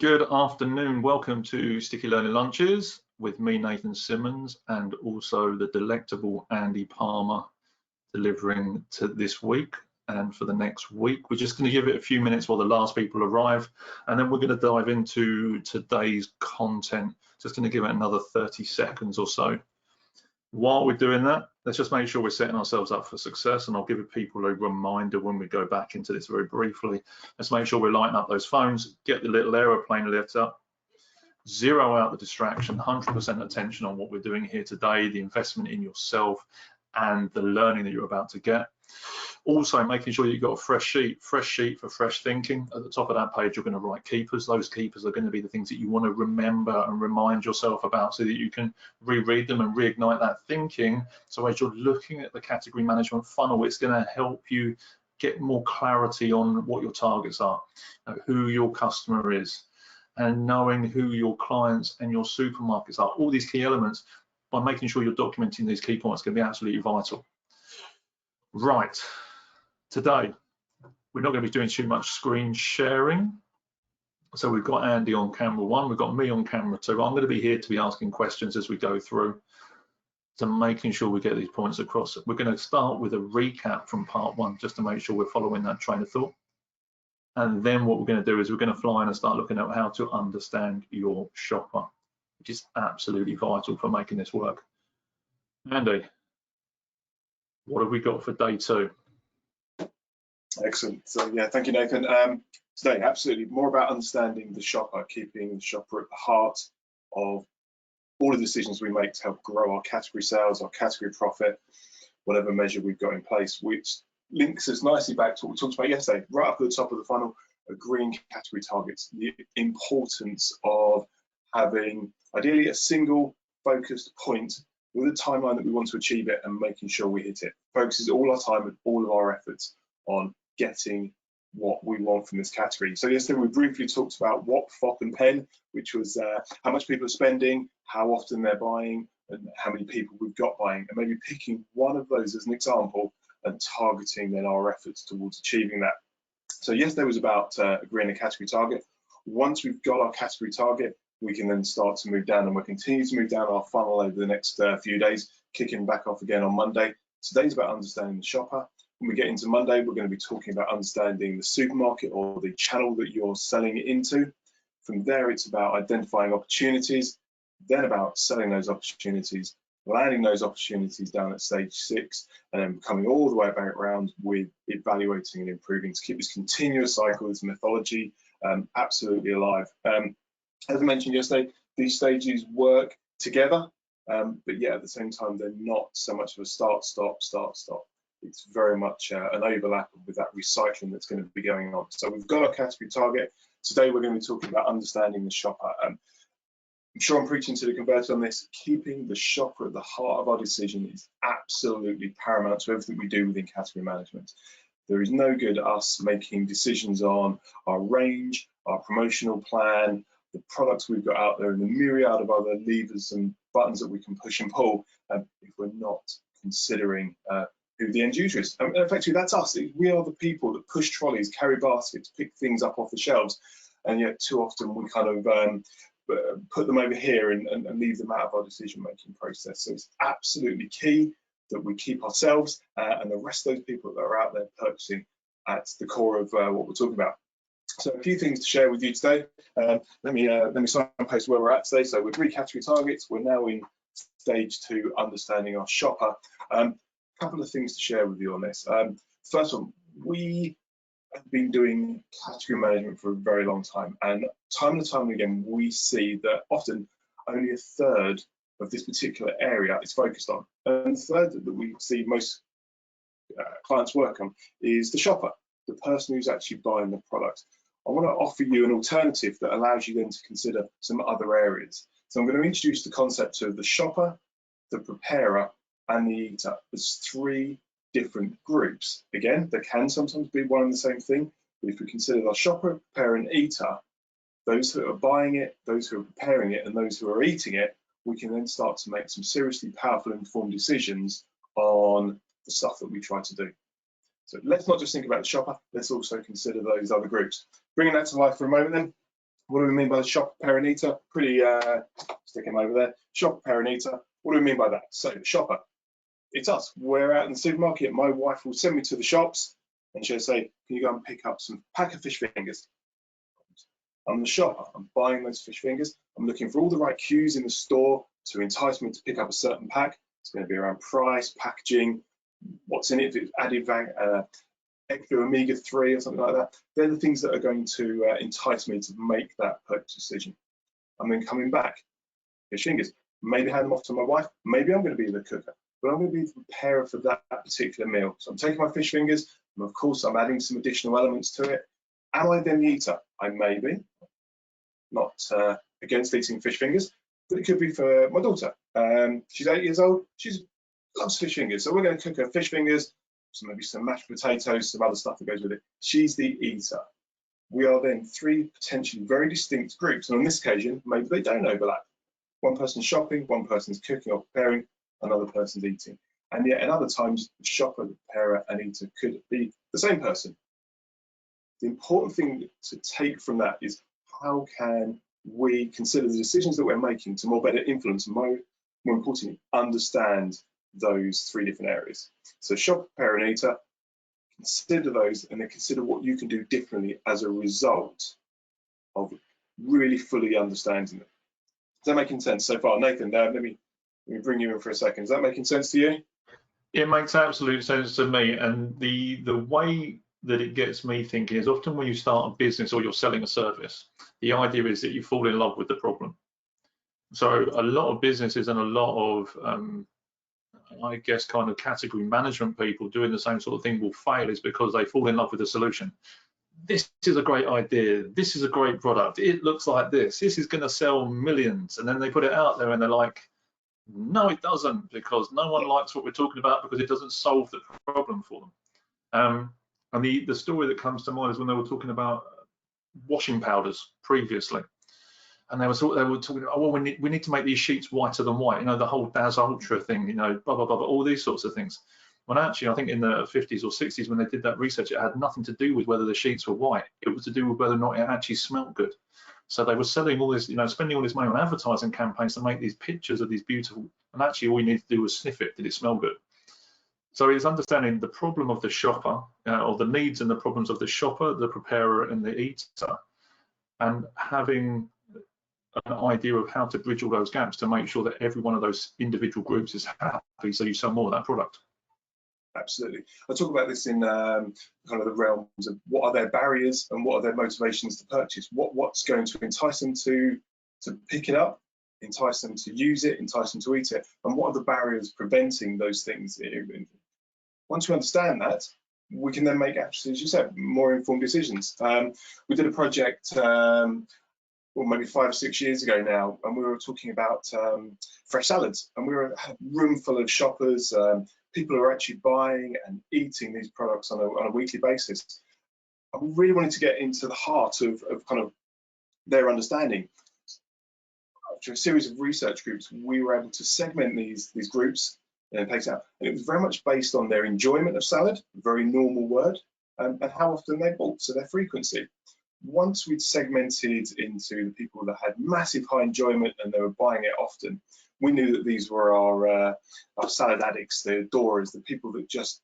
Good afternoon. Welcome to Sticky Learning Lunches with me, Nathan Simmons, and also the delectable Andy Palmer delivering to this week and for the next week. We're just going to give it a few minutes while the last people arrive, and then we're going to dive into today's content. Just going to give it another 30 seconds or so. While we're doing that, let's just make sure we're setting ourselves up for success, and I'll give people a reminder when we go back into this very briefly. Let's make sure we're lighting up those phones, get the little aeroplane lit up, zero out the distraction, 100% attention on what we're doing here today, the investment in yourself and the learning that you're about to get. Also making sure you've got a fresh sheet for fresh thinking. At the top of that page, you're going to write keepers. Those keepers are going to be the things that you want to remember and remind yourself about so that you can reread them and reignite that thinking. So as you're looking at the category management funnel, it's going to help you get more clarity on what your targets are, who your customer is, and knowing who your clients and your supermarkets are. All these key elements, by making sure you're documenting these key points, can be absolutely vital. Right. Today, we're not going to be doing too much screen sharing. So we've got Andy on camera one, we've got me on camera two. I'm going to be here to be asking questions as we go through to making sure we get these points across. We're going to start with a recap from part one, just to make sure we're following that train of thought. And then what we're going to do is we're going to fly in and start looking at how to understand your shopper, which is absolutely vital for making this work. Andy, what have we got for day two? Excellent. So yeah, thank you, Nathan. Today, absolutely more about understanding the shopper, keeping the shopper at the heart of all the decisions we make to help grow our category sales, our category profit, whatever measure we've got in place, which links us nicely back to what we talked about yesterday, right up at the top of the funnel, agreeing category targets, the importance of having ideally a single focused point with a timeline that we want to achieve it and making sure we hit it. Focuses all our time and all of our efforts on getting what we want from this category. So yesterday we briefly talked about what, FOP and PEN, which was how much people are spending, how often they're buying, and how many people we've got buying, and maybe picking one of those as an example and targeting then our efforts towards achieving that. So yesterday was about agreeing a category target. Once we've got our category target, we can then start to move down, and we'll continue to move down our funnel over the next few days, kicking back off again on Monday. Today's about understanding the shopper. When we get into Monday, we're going to be talking about understanding the supermarket or the channel that you're selling it into. From there, it's about identifying opportunities, then about selling those opportunities, landing those opportunities down at stage 6, and then coming all the way back around with evaluating and improving to keep this continuous cycle, this methodology absolutely alive. As I mentioned yesterday, these stages work together, but yeah, at the same time, they're not so much of a start, stop, start, stop. It's very much an overlap with that recycling that's going to be going on. So we've got our category target. Today, we're going to be talking about understanding the shopper. I'm sure I'm preaching to the converted on this. Keeping the shopper at the heart of our decision is absolutely paramount to everything we do within category management. There is no good us making decisions on our range, our promotional plan, the products we've got out there, and the myriad of other levers and buttons that we can push and pull if we're not considering who the end user is. And effectively, that's us. We are the people that push trolleys, carry baskets, pick things up off the shelves, and yet too often we kind of put them over here and leave them out of our decision-making process. So it's absolutely key that we keep ourselves and the rest of those people that are out there purchasing at the core of what we're talking about. So a few things to share with you today. Let me signpost where we're at today. So with 3 category targets, we're now in stage 2, understanding our shopper. Couple of things to share with you on this. First one, we have been doing category management for a very long time, and time again we see that often only a third of this particular area is focused on, and the third that we see most clients work on is the shopper, the person who's actually buying the product. I want to offer you an alternative that allows you then to consider some other areas. So I'm going to introduce the concept of the shopper, the preparer, and the eater as 3 different groups. Again, they can sometimes be one and the same thing, but if we consider our shopper, preparer, and eater, those who are buying it, those who are preparing it, and those who are eating it, we can then start to make some seriously powerful, informed decisions on the stuff that we try to do. So let's not just think about the shopper, let's also consider those other groups. Bringing that to life for a moment then, What do we mean by the shopper parent eater? Pretty, stick him over there. Shopper parent eater. What do we mean by that? So the shopper, it's us. We're out in the supermarket. My wife will send me to the shops and she'll say, can you go and pick up some pack of fish fingers? I'm the shopper. I'm buying those fish fingers. I'm looking for all the right cues in the store to entice me to pick up a certain pack. It's going to be around price, packaging, what's in it, if it's added extra omega-3 or something like that. They're the things that are going to entice me to make that purchase decision. I'm then coming back, fish fingers. Maybe hand them off to my wife. Maybe I'm going to be the cooker, but I'm going to be the preparer for that particular meal. So I'm taking my fish fingers, and of course I'm adding some additional elements to it. Am I then the eater? I may be. Not against eating fish fingers, but it could be for my daughter. She's 8 years old. She loves fish fingers, so we're going to cook her fish fingers, maybe some mashed potatoes, some other stuff that goes with it. She's the eater. We are then three potentially very distinct groups, and on this occasion, maybe they don't overlap. One person's shopping, one person's cooking or preparing, another person's eating. And yet, at other times, the shopper, the preparer, and eater could be the same person. The important thing to take from that is how can we consider the decisions that we're making to more better influence, more importantly, understand those three different areas. So shopper, preparer, and eater, consider those and then consider what you can do differently as a result of really fully understanding them. Is that making sense so far? Nathan, let me bring you in for a second. Is that making sense to you? It makes absolute sense to me, and the way that it gets me thinking is often when you start a business or you're selling a service, the idea is that you fall in love with the problem. So a lot of businesses and a lot of I guess kind of category management people doing the same sort of thing will fail is because they fall in love with the solution. This is a great idea. This is a great product. It looks like this. This is going to sell millions. And then they put it out there and they're like, no, it doesn't, because no one likes what we're talking about because it doesn't solve the problem for them. And the story that comes to mind is when they were talking about washing powders previously. And they were talking about, oh, well, we need to make these sheets whiter than white, you know, the whole DAS Ultra thing, you know, blah, blah, blah, all these sorts of things. When actually, I think in the 50s or 60s, when they did that research, it had nothing to do with whether the sheets were white. It was to do with whether or not it actually smelled good. So they were selling all this, you know, spending all this money on advertising campaigns to make these pictures of these beautiful, and actually all you need to do was sniff it. Did it smell good? So it's understanding the problem of the shopper, or the needs and the problems of the shopper, the preparer, and the eater, and having an idea of how to bridge all those gaps to make sure that every one of those individual groups is happy, so you sell more of that product. Absolutely. I talk about this in kind of the realms of what are their barriers and what are their motivations to purchase. What's going to entice them to pick it up, entice them to use it, entice them to eat it, and what are the barriers preventing those things? Once we understand that, we can then make, actually, as you said, more informed decisions. We did a project, well, maybe 5 or 6 years ago now, and we were talking about fresh salads, and we were a room full of shoppers, people who are actually buying and eating these products on a weekly basis. I really wanted to get into the heart of kind of their understanding. After a series of research groups, we were able to segment these groups and take it out. And it was very much based on their enjoyment of salad, a very normal word, and how often they bought, so their frequency. Once we'd segmented into the people that had massive high enjoyment and they were buying it often, we knew that these were our salad addicts, the adorers, the people that just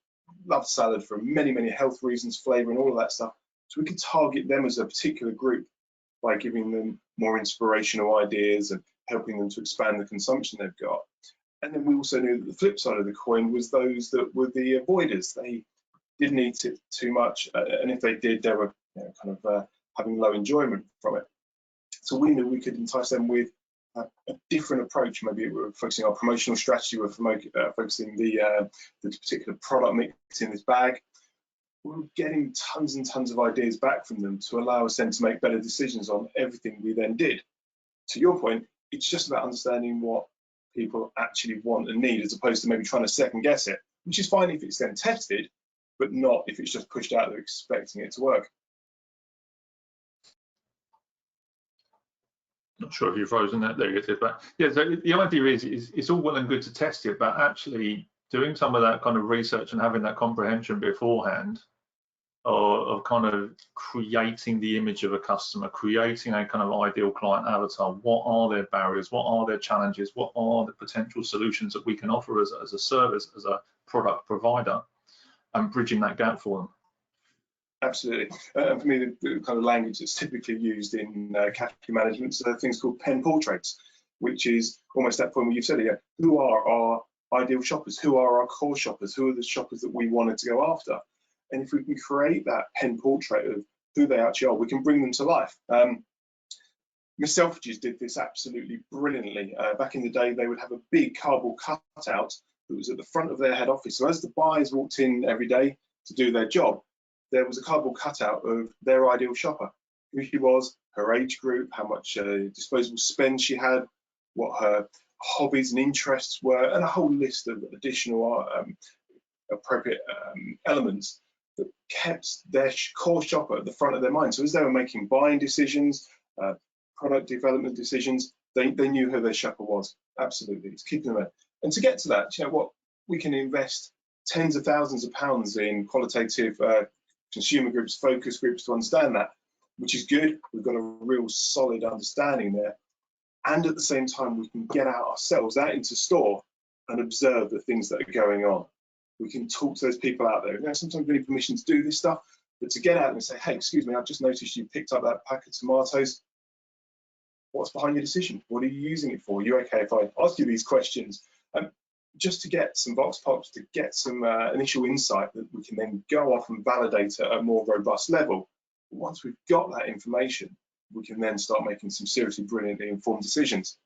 love salad for many, many health reasons, flavor and all of that stuff. So we could target them as a particular group by giving them more inspirational ideas and helping them to expand the consumption they've got. And then we also knew that the flip side of the coin was those that were the avoiders. They didn't eat it too much, and if they did, they were kind of having low enjoyment from it. So we knew we could entice them with a different approach. Maybe we were focusing on promotional strategy, we're focusing the particular product mix in this bag. We were getting tons and tons of ideas back from them to allow us then to make better decisions on everything we then did. To your point, it's just about understanding what people actually want and need, as opposed to maybe trying to second guess it, which is fine if it's then tested, but not if it's just pushed out there expecting it to work. Not sure if you've frozen that there, but yeah, so the idea is it's all well and good to test it, but actually doing some of that kind of research and having that comprehension beforehand of kind of creating the image of a customer, creating a kind of ideal client avatar. What are their barriers? What are their challenges? What are the potential solutions that we can offer as a service, as a product provider, and bridging that gap for them? Absolutely. And for me, the kind of language that's typically used in category management are things called pen portraits, which is almost that point where you've said it, who are our ideal shoppers? Who are our core shoppers? Who are the shoppers that we wanted to go after? And if we can create that pen portrait of who they actually are, we can bring them to life. Miss Selfridges did this absolutely brilliantly. Back in the day, they would have a big cardboard cutout that was at the front of their head office. So as the buyers walked in every day to do their job, there was a cardboard cutout of their ideal shopper, who she was, her age group, how much disposable spend she had, what her hobbies and interests were, and a whole list of additional appropriate elements that kept their core shopper at the front of their mind. So as they were making buying decisions, product development decisions, they knew who their shopper was. Absolutely, it's keeping them there. And to get to that, you know what, we can invest tens of thousands of pounds in qualitative consumer groups, focus groups to understand that, which is good. We've got a real solid understanding there. And at the same time, we can get ourselves out into store and observe the things that are going on. We can talk to those people out there. You know, sometimes we need permission to do this stuff, but to get out and say, hey, excuse me, I've just noticed you picked up that pack of tomatoes. What's behind your decision? What are you using it for? Are you okay if I ask you these questions? Just to get some vox pops, to get some initial insight that we can then go off and validate at a more robust level. Once we've got that information, we can then start making some seriously brilliantly informed decisions.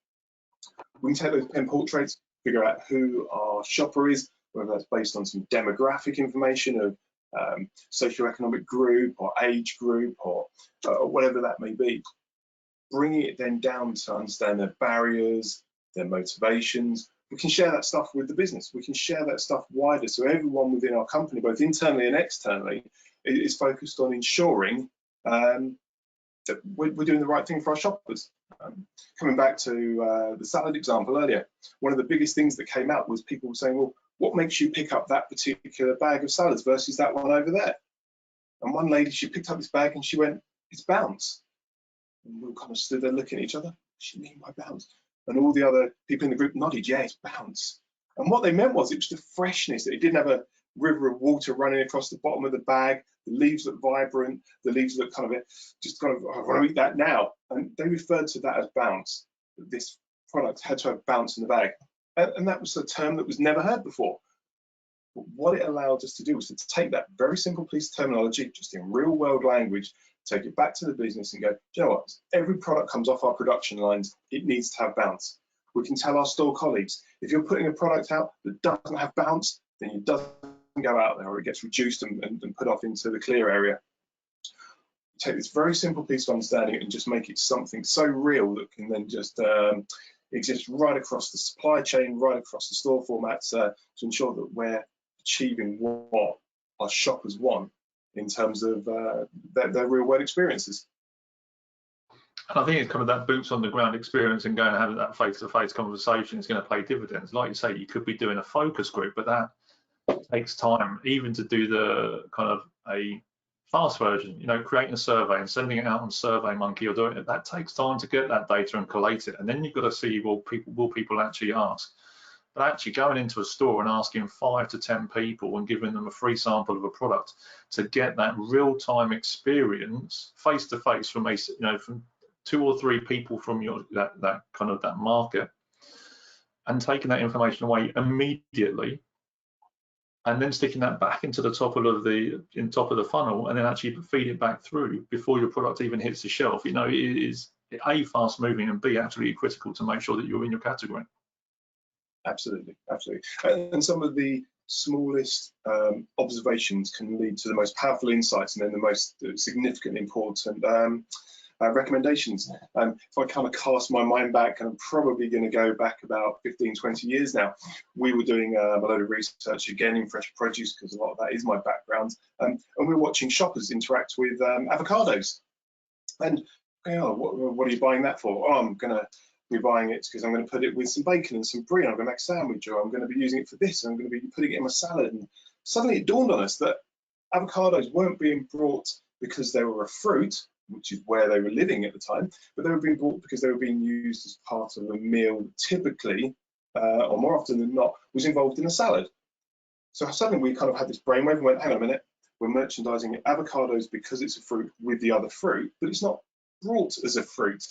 We can take those pen portraits, figure out who our shopper is, whether that's based on some demographic information of socioeconomic group or age group or whatever that may be. Bringing it then down to understand their barriers, their motivations. We can share that stuff with the business. We can share that stuff wider, so everyone within our company, both internally and externally, is focused on ensuring that we're doing the right thing for our shoppers. Coming back to the salad example earlier, one of the biggest things that came out was people saying, well, what makes you pick up that particular bag of salads versus that one over there? And one lady, she picked up this bag and she went, it's Bounce. And we all kind of stood there looking at each other. What does she mean by Bounce? And all the other people in the group nodded, yeah, it's Bounce. And what they meant was it was the freshness. It didn't have a river of water running across the bottom of the bag. The leaves look vibrant. The leaves look kind of just kind of, I want to eat that now. And they referred to that as Bounce. This product had to have bounce in the bag. And that was a term that was never heard before. But what it allowed us to do was to take that very simple piece of terminology, just in real world language, take it back to the business and go, do you know what? Every product comes off our production lines, it needs to have bounce. We can tell our store colleagues, if you're putting a product out that doesn't have bounce, then it doesn't go out there, or it gets reduced and put off into the clear area. Take this very simple piece of understanding and just make it something so real that can then just exist right across the supply chain, right across the store formats to ensure that we're achieving what our shoppers want in terms of their real world experiences. And I think it's kind of that boots on the ground experience and going and having that face-to-face conversation is going to pay dividends. Like you say, you could be doing a focus group, but that takes time, even to do the kind of a fast version, you know, creating a survey and sending it out on SurveyMonkey or doing it. That takes time to get that data and collate it. And then you've got to see, well, will people actually ask? But actually going into a store and asking 5 to 10 people and giving them a free sample of a product to get that real-time experience face-to-face from from 2 or 3 people from your that kind of that market, and taking that information away immediately, and then sticking that back into the top of the funnel, and then actually feed it back through before your product even hits the shelf. You know, it is A, fast moving, and B, absolutely critical to make sure that you're in your category. Absolutely, absolutely. And some of the smallest observations can lead to the most powerful insights, and then the most significant, important recommendations. If I kind of cast my mind back, and I'm probably going to go back about 15, 20 years now, we were doing a load of research again in fresh produce, because a lot of that is my background, and we were watching shoppers interact with avocados. And you know, what are you buying that for? Oh, I'm going to be buying it because I'm going to put it with some bacon and some brie, and I'm going to make a sandwich, or I'm going to be using it for this, and I'm going to be putting it in my salad. And suddenly it dawned on us that avocados weren't being brought because they were a fruit, which is where they were living at the time, but they were being brought because they were being used as part of a meal, typically, or more often than not, was involved in a salad. So suddenly we kind of had this brainwave and went, hang on a minute, we're merchandising avocados because it's a fruit with the other fruit, but it's not brought as a fruit.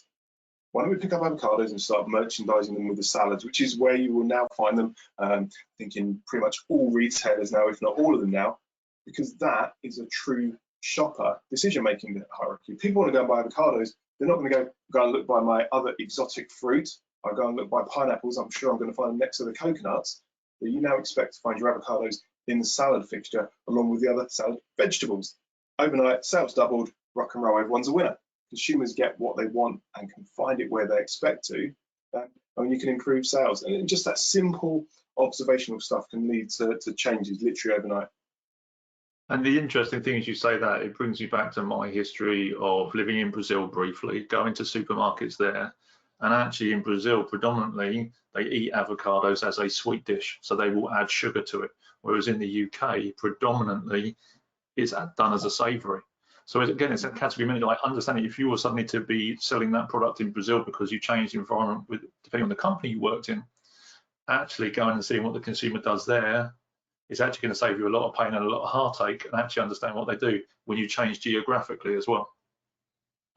Why don't we pick up avocados and start merchandising them with the salads, which is where you will now find them, I think in pretty much all retailers now, if not all of them now, because that is a true shopper decision-making hierarchy. People want to go and buy avocados. They're not going to go and look by my other exotic fruit. I'll go and look by pineapples. I'm sure I'm going to find them next to the coconuts. But you now expect to find your avocados in the salad fixture along with the other salad vegetables. Overnight, sales doubled, rock and roll, everyone's a winner. Consumers get what they want and can find it where they expect to, and you can improve sales. And just that simple observational stuff can lead to changes literally overnight. And the interesting thing is you say that, it brings me back to my history of living in Brazil briefly, going to supermarkets there. And actually in Brazil, predominantly, they eat avocados as a sweet dish. So they will add sugar to it. Whereas in the UK, predominantly, it's done as a savoury. So again, it's a category manager. I understand it. If you were suddenly to be selling that product in Brazil because you changed the environment, depending on the company you worked in, actually going and seeing what the consumer does there is actually going to save you a lot of pain and a lot of heartache, and actually understand what they do when you change geographically as well.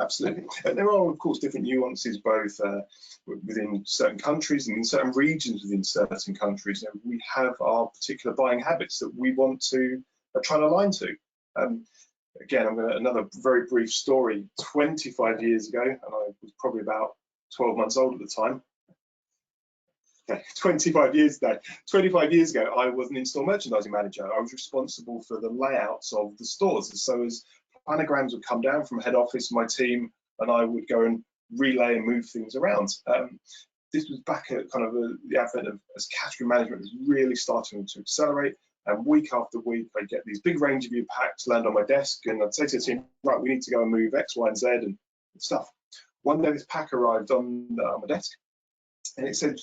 Absolutely. And there are, of course, different nuances both within certain countries and in certain regions within certain countries. You know, we have our particular buying habits that we want to try and align to. Again, I'm going to another very brief story. 25 years ago, and I was probably about 12 months old at the time. Okay, 25 years ago. 25 years ago, I was an in-store merchandising manager. I was responsible for the layouts of the stores. So as planograms would come down from head office, my team and I would go and relay and move things around. This was back at kind of the advent of as category management was really starting to accelerate. And week after week, I'd get these big range review packs land on my desk, and I'd say to the team, right, we need to go and move X, Y, and Z and stuff. One day, this pack arrived on my desk, and it said,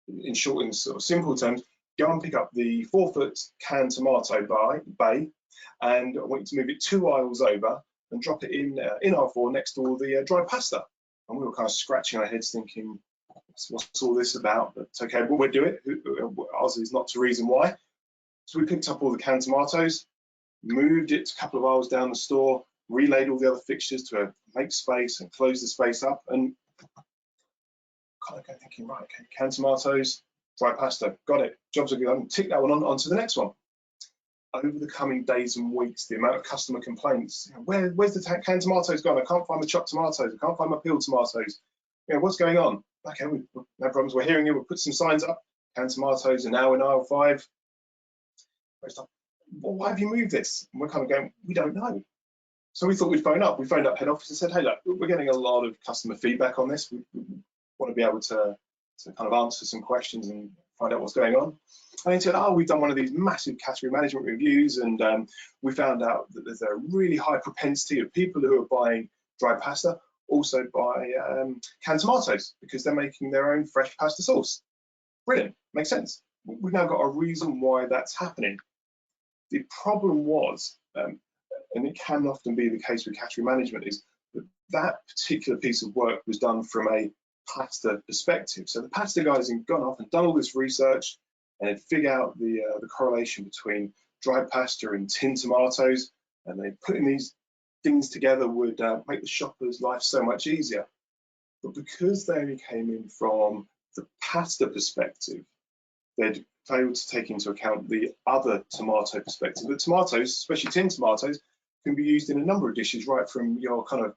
in short, in sort of simple terms, go and pick up the 4-foot canned tomato bay, and I want you to move it 2 aisles over and drop it in R4 next to all the dry pasta. And we were kind of scratching our heads thinking, what's all this about? But okay, we'll do it. Ours is not to reason why. So we picked up all the canned tomatoes, moved it a couple of aisles down the store, relayed all the other fixtures to make space and close the space up, and kind of go thinking, right, okay, canned tomatoes, dry pasta, got it, jobs are good, tick that one on to the next one. Over the coming days and weeks, the amount of customer complaints, where's the canned tomatoes gone? I can't find my chopped tomatoes, I can't find my peeled tomatoes. What's going on? Okay, no problems, we're hearing you, we'll put some signs up, canned tomatoes are now in aisle 5. Well, why have you moved this? And we're kind of going, we don't know. So we thought we'd phone up. We phoned up head office and said, hey, look, we're getting a lot of customer feedback on this. We want to be able to kind of answer some questions and find out what's going on. And they said, oh, we've done one of these massive category management reviews, and we found out that there's a really high propensity of people who are buying dry pasta also buy canned tomatoes because they're making their own fresh pasta sauce. Brilliant, makes sense. We've now got a reason why that's happening. The problem was, and it can often be the case with category management, is that that particular piece of work was done from a pasta perspective. So the pasta guys had gone off and done all this research and had figured out the correlation between dried pasta and tinned tomatoes, and they putting these things together would make the shopper's life so much easier. But because they only came in from the pasta perspective, they'd failed to take into account the other tomato perspective. The tomatoes, especially tinned tomatoes, can be used in a number of dishes, right from your kind of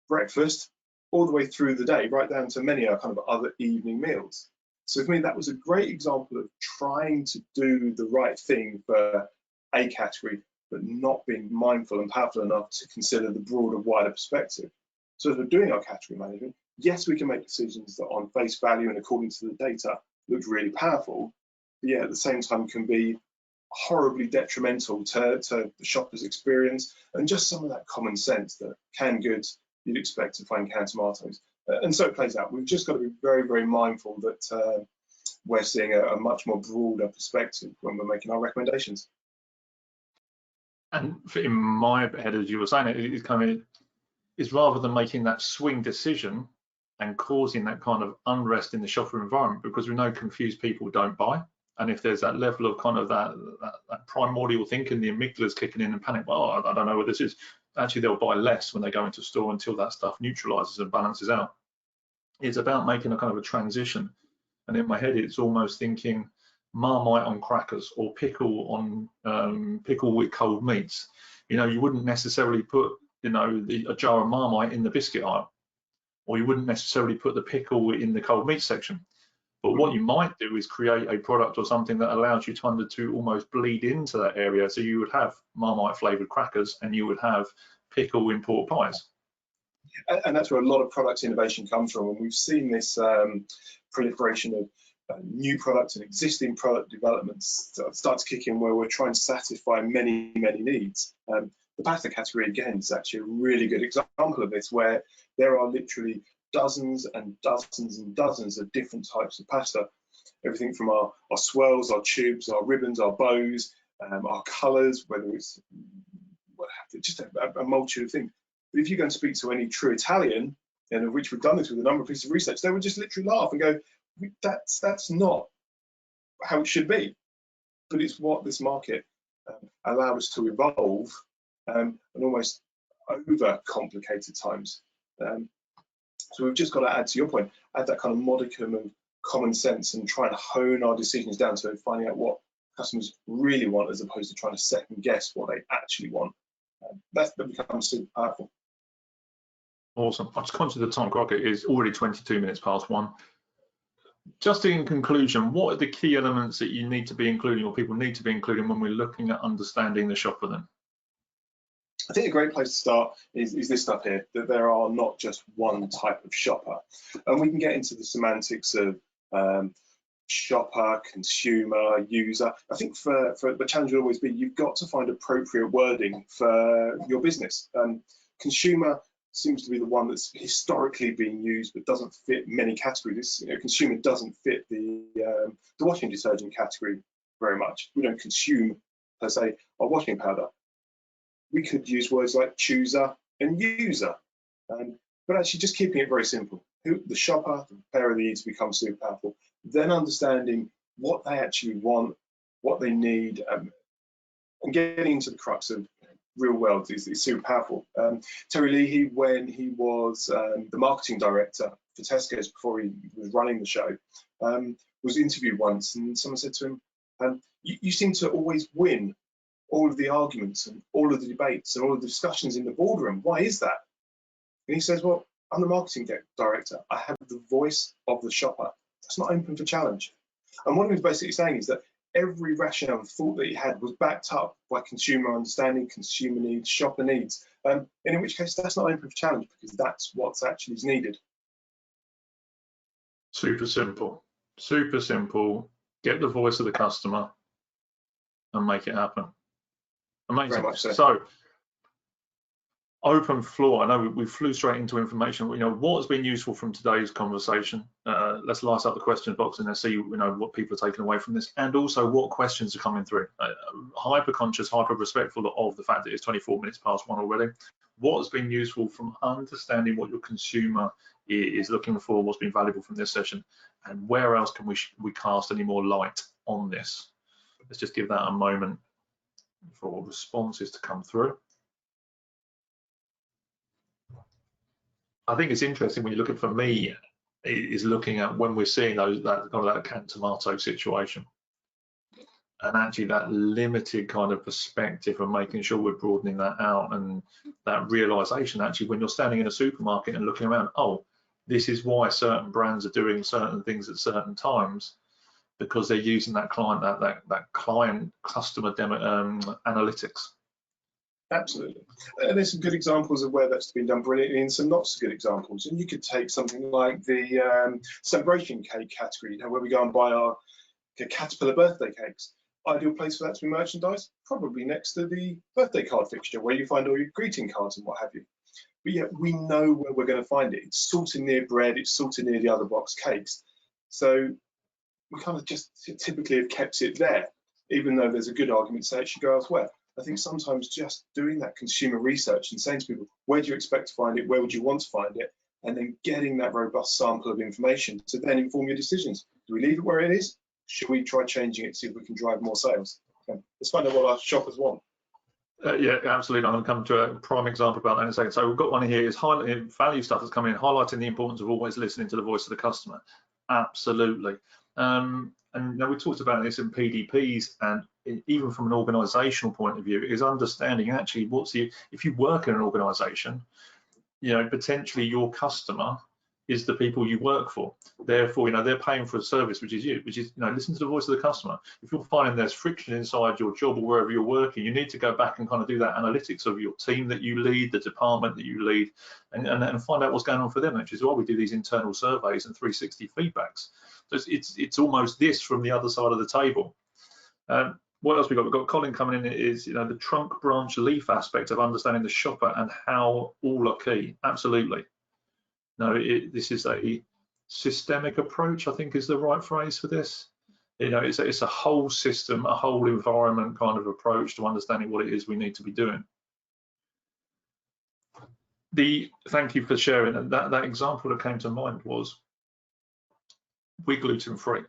breakfast all the way through the day, right down to many kind of other evening meals. So for me, that was a great example of trying to do the right thing for a category, but not being mindful and powerful enough to consider the broader, wider perspective. So as we're doing our category management, yes, we can make decisions that on face value and according to the data look really powerful, but yeah, at the same time can be horribly detrimental to the shopper's experience and just some of that common sense that canned goods you'd expect to find canned tomatoes. And so it plays out. We've just got to be very, very mindful that we're seeing a much more broader perspective when we're making our recommendations. And in my head, as you were saying, it's kind of, is rather than making that swing decision and causing that kind of unrest in the shopper environment, because we know confused people don't buy. And if there's that level of kind of that primordial thinking, the amygdala's kicking in and panic, well, I don't know what this is, actually they'll buy less when they go into store until that stuff neutralizes and balances out. It's about making a kind of a transition. And in my head, it's almost thinking Marmite on crackers or pickle with cold meats. You know, you wouldn't necessarily put, you know, a jar of Marmite in the biscuit aisle, or you wouldn't necessarily put the pickle in the cold meat section. But what you might do is create a product or something that allows you to almost bleed into that area. So you would have Marmite flavored crackers and you would have pickle in pork pies. And that's where a lot of product innovation comes from. And we've seen this proliferation of new products and existing product developments start to kick in, where we're trying to satisfy many needs. The pasta category, again, is actually a really good example of this, where there are literally dozens and dozens and dozens of different types of pasta. Everything from our swirls, our tubes, our ribbons, our bows, our colours, whether it's just a multitude of things. But if you go and speak to any true Italian, and of which we've done this with a number of pieces of research, they would just literally laugh and go, that's not how it should be. But it's what this market allowed us to evolve, and almost over-complicated times. So we've just got to add, to your point, add that kind of modicum of common sense and try and hone our decisions down to finding out what customers really want, as opposed to trying to second guess what they actually want. That becomes super powerful. Awesome. I'm just conscious of the time clock. It is already 22 minutes past 1. Just in conclusion, what are the key elements that you need to be including, or people need to be including, when we're looking at understanding the shopper then? I think a great place to start is this stuff here, that there are not just one type of shopper. And we can get into the semantics of shopper, consumer, user. I think for the challenge will always be, you've got to find appropriate wording for your business. Consumer seems to be the one that's historically been used but doesn't fit many categories. You know, consumer doesn't fit the washing detergent category very much. We don't consume, per se, our washing powder. We could use words like chooser and user, but actually just keeping it very simple. The shopper, the preparer, the eater becomes super powerful. Then understanding what they actually want, what they need, and getting into the crux of real world is super powerful. Terry Leahy, when he was the marketing director for Tesco's before he was running the show, was interviewed once, and someone said to him, you seem to always win all of the arguments and all of the debates and all of the discussions in the boardroom. Why is that? And he says, well, I'm the marketing director. I have the voice of the shopper. That's not open for challenge. And what he was basically saying is that every rationale and thought that he had was backed up by consumer understanding, consumer needs, shopper needs. And in which case, that's not open for challenge, because that's what's actually is needed. Super simple. Super simple. Get the voice of the customer and make it happen. Amazing. Very much so. So, open floor. I know we flew straight into information. You know, what has been useful from today's conversation? Let's light up the question box and let's see, you know, what people are taking away from this, and also what questions are coming through. Hyper conscious, hyper respectful of the fact that it's 24 minutes past 1 already. What has been useful from understanding what your consumer is looking for? What's been valuable from this session, and where else can we cast any more light on this? Let's just give that a moment for responses to come through. I think it's interesting when you look at, for me, is looking at when we're seeing that canned tomato situation, and actually that limited kind of perspective and making sure we're broadening that out, and that realization actually when you're standing in a supermarket and looking around, oh, this is why certain brands are doing certain things at certain times, because they're using that client, that client customer analytics. Absolutely. And there's some good examples of where that's been done brilliantly, and some not so good examples. And you could take something like the celebration cake category, you know, where we go and buy our Caterpillar birthday cakes. Ideal place for that to be merchandised, probably next to the birthday card fixture, where you find all your greeting cards and what have you. But yeah, we know where we're going to find it. It's sorted near bread, it's sorted near the other box cakes. So we kind of just typically have kept it there, even though there's a good argument to say it should go elsewhere. I think sometimes just doing that consumer research and saying to people, where do you expect to find it? Where would you want to find it? And then getting that robust sample of information to then inform your decisions. Do we leave it where it is? Should we try changing it, see if we can drive more sales? Okay. Let's find out what our shoppers want. Yeah, absolutely. I'm going to come to a prime example about that in a second. So we've got one here is highlighting value stuff that's coming in, highlighting the importance of always listening to the voice of the customer. Absolutely. And we talked about this in PDPs, and even from an organizational point of view, is understanding actually if you work in an organization, potentially your customer is the people you work for. Therefore, they're paying for a service, which is listen to the voice of the customer. If you're finding there's friction inside your job or wherever you're working, you need to go back and kind of do that analytics of your team that you lead, the department that you lead, and find out what's going on for them, which is why we do these internal surveys and 360 feedbacks. So it's almost this from the other side of the table. What else we got? We've got Colin coming in. Is the trunk, branch, leaf aspect of understanding the shopper and how all are key. Absolutely. No, this is a systemic approach, I think is the right phrase for this. It's a whole system, a whole environment kind of approach to understanding what it is we need to be doing. Thank you for sharing. And that example that came to mind was we're gluten free.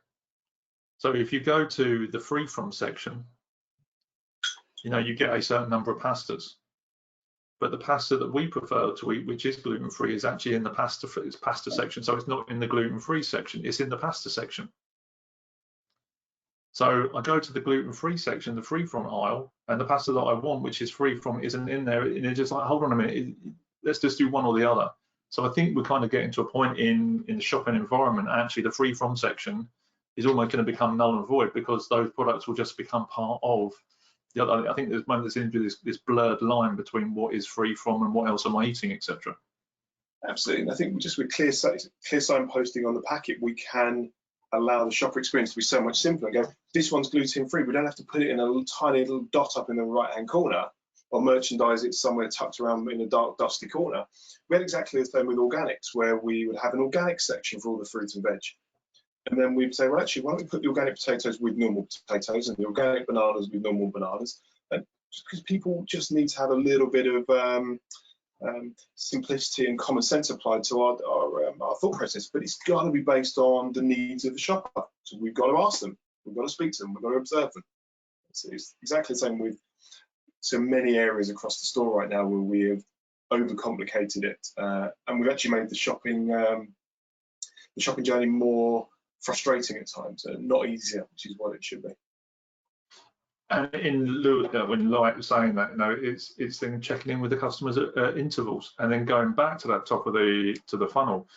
So if you go to the free from section, you get a certain number of pastas. But the pasta that we prefer to eat, which is gluten-free, is actually in the pasta section. So it's not in the gluten-free section, it's in the pasta section. So I go to the gluten-free section, the free from aisle, and the pasta that I want, which is free from, isn't in there. And it's just like, hold on a minute, let's just do one or the other. So I think we're kind of getting to a point in the shopping environment, actually the free from section is almost going to become null and void, because those products will just become part of the other. I think there's one that's into this blurred line between what is free from and what else am I eating, etc. Absolutely. And I think just with clear signposting on the packet, we can allow the shopper experience to be so much simpler. And go, this one's gluten free. We don't have to put it in a tiny little dot up in the right hand corner or merchandise it somewhere tucked around in a dark, dusty corner. We had exactly the same with organics, where we would have an organic section for all the fruit and veg. And then we'd say, well, actually, why don't we put the organic potatoes with normal potatoes and the organic bananas with normal bananas? And just because people just need to have a little bit of simplicity and common sense applied to our thought process, but it's got to be based on the needs of the shopper. So we've got to ask them, we've got to speak to them, we've got to observe them. So it's exactly the same with so many areas across the store right now where we have overcomplicated it, and we've actually made the shopping journey more frustrating at times and not easier, which is what it should be. And in lieu of when Light was saying that, it's then checking in with the customers at intervals and then going back to that top of the funnel.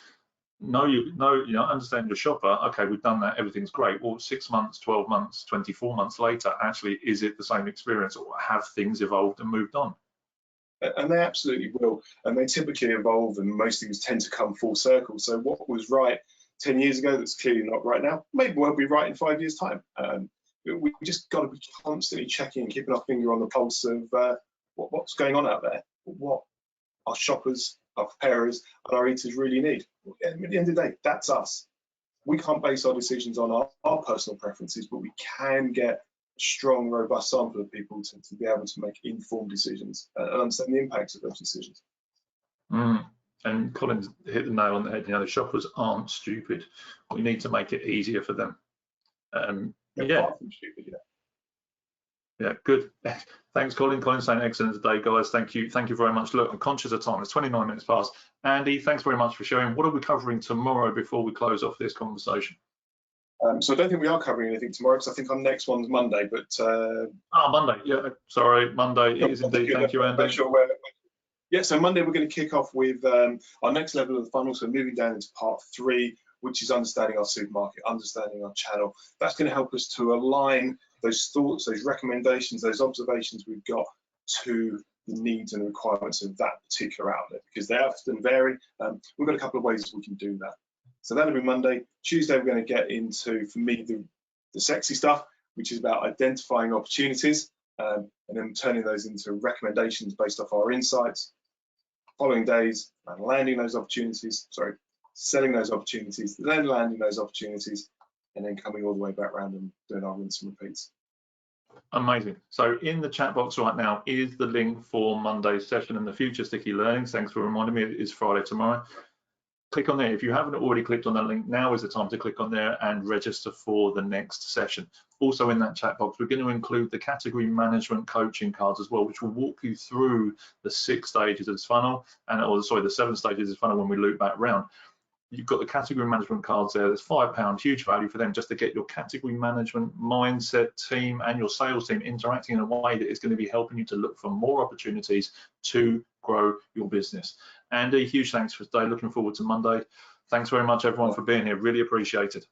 Understand your shopper. Okay, we've done that. Everything's great. Well, 6 months, 12 months, 24 months later, actually, is it the same experience, or have things evolved and moved on? And they absolutely will. And they typically evolve, and most things tend to come full circle. So what was right 10 years ago that's clearly not right now, maybe won't be right in 5 years' time. We just got to be constantly checking and keeping our finger on the pulse of what's going on out there, what our shoppers, our preparers, and our eaters really need. At the end of the day, that's us. We can't base our decisions on our personal preferences, but we can get a strong, robust sample of people to be able to make informed decisions and understand the impacts of those decisions. And Colin's hit the nail on the head. The shoppers aren't stupid. We need to make it easier for them. Yeah, good. Thanks, Colin. Colin's saying excellent today, guys. Thank you very much. Look, I'm conscious of time. It's 29 minutes past. Andy, thanks very much for sharing. What are we covering tomorrow before we close off this conversation? So I don't think we are covering anything tomorrow, because I think our next one's Monday. But Monday. Yeah, sorry, Monday is indeed. Thank you, Andy. So Monday we're going to kick off with our next level of the funnel. So moving down into part 3, which is understanding our supermarket, understanding our channel. That's going to help us to align those thoughts, those recommendations, those observations we've got to the needs and requirements of that particular outlet, because they often vary. We've got a couple of ways we can do that. So that'll be Monday. Tuesday, we're going to get into, for me, the sexy stuff, which is about identifying opportunities and then turning those into recommendations based off our insights. Following days, landing those opportunities, selling those opportunities, then landing those opportunities, and then coming all the way back around and doing our rinse and repeats. Amazing. So in the chat box right now is the link for Monday's session and the future Sticky Learnings. Thanks for reminding me, it is Friday tomorrow. Click on there. If you haven't already clicked on that link, now is the time to click on there and register for the next session. Also in that chat box, we're going to include the category management coaching cards as well, which will walk you through the 6 stages of this funnel, and the 7 stages of this funnel when we loop back round. You've got the category management cards there. There's £5, huge value for them, just to get your category management mindset team and your sales team interacting in a way that is going to be helping you to look for more opportunities to grow your business. Andy, huge thanks for today. Looking forward to Monday. Thanks very much, everyone, for being here. Really appreciate it.